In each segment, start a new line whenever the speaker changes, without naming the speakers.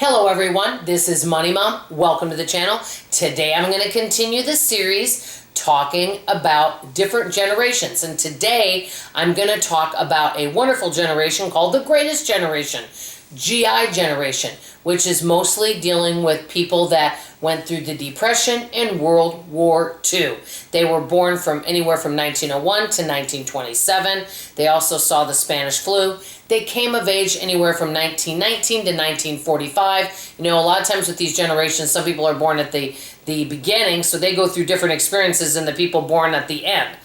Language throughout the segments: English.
Hello everyone, this is Money Mom. Welcome to the channel. Today I'm going to continue this series talking about different generations. And today I'm going to talk about a wonderful generation called the Greatest Generation, GI generation, which is mostly dealing with people that went through the Depression and World War II. They were born from anywhere from 1901 to 1927. They also saw the Spanish flu. They came of age anywhere from 1919 to 1945. You know, a lot of times with these generations, some people are born at the beginning, so they go through different experiences than the people born at the end.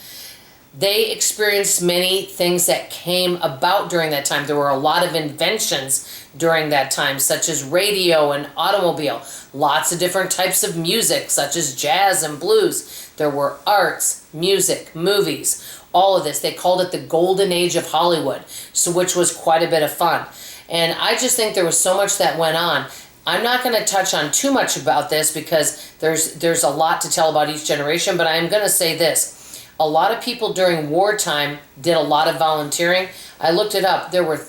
They experienced many things that came about during that time. There were a lot of inventions during that time, such as radio and automobile. Lots of different types of music, such as jazz and blues. There were arts, music, movies, all of this. They called it the golden age of Hollywood, so which was quite a bit of fun. And I just think there was so much that went on. I'm not going to touch on too much about this because there's a lot to tell about each generation, but I'm going to say this. A lot of people during wartime did a lot of volunteering. I looked it up. There were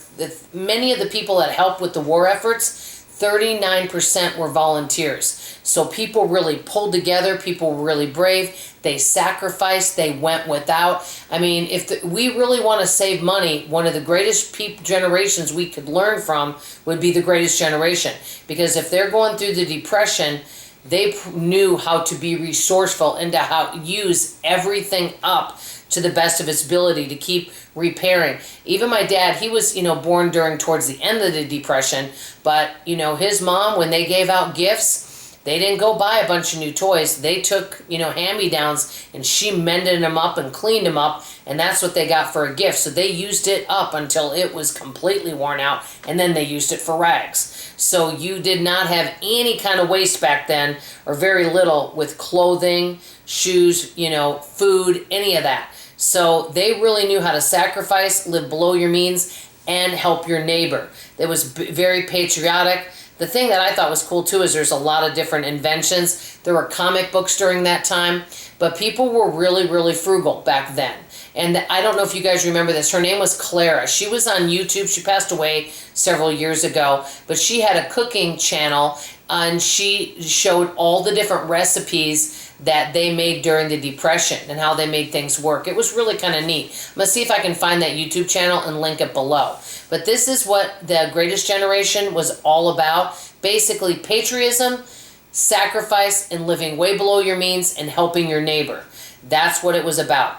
many of the people that helped with the war efforts, 39% were volunteers. So people really pulled together. People were really brave. They sacrificed. They went without. I mean, if we really want to save money, one of the greatest generations we could learn from would be the Greatest Generation. Because if they're going through the Depression, they knew how to be resourceful and to how use everything up to the best of its ability to keep repairing. Even my dad, he was, born towards the end of the Depression, but, his mom, when they gave out gifts, they didn't go buy a bunch of new toys. They took, hand-me-downs, and she mended them up and cleaned them up, and that's what they got for a gift. So they used it up until it was completely worn out, and then they used it for rags. So you did not have any kind of waste back then, or very little, with clothing, shoes, food, any of that. So they really knew how to sacrifice, live below your means, and help your neighbor. It was very patriotic. The thing that I thought was cool too is there's a lot of different inventions. There were comic books during that time, but people were really, really frugal back then. And I don't know if you guys remember this. Her name was Clara. She was on YouTube. She passed away several years ago, but she had a cooking channel and she showed all the different recipes that they made during the Depression and how they made things work. It was really kind of neat. I'm going to see if I can find that YouTube channel and link it below. But this is what the Greatest Generation was all about. Basically, patriotism, sacrifice, and living way below your means and helping your neighbor. That's what it was about.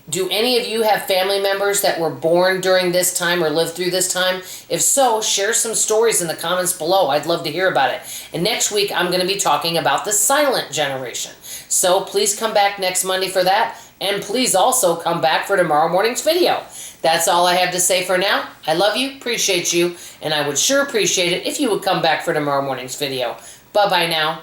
Do any of you have family members that were born during this time or lived through this time? If so, share some stories in the comments below. I'd love to hear about it. And next week, I'm going to be talking about the silent generation. So please come back next Monday for that. And please also come back for tomorrow morning's video. That's all I have to say for now. I love you, appreciate you, and I would sure appreciate it if you would come back for tomorrow morning's video. Bye-bye now.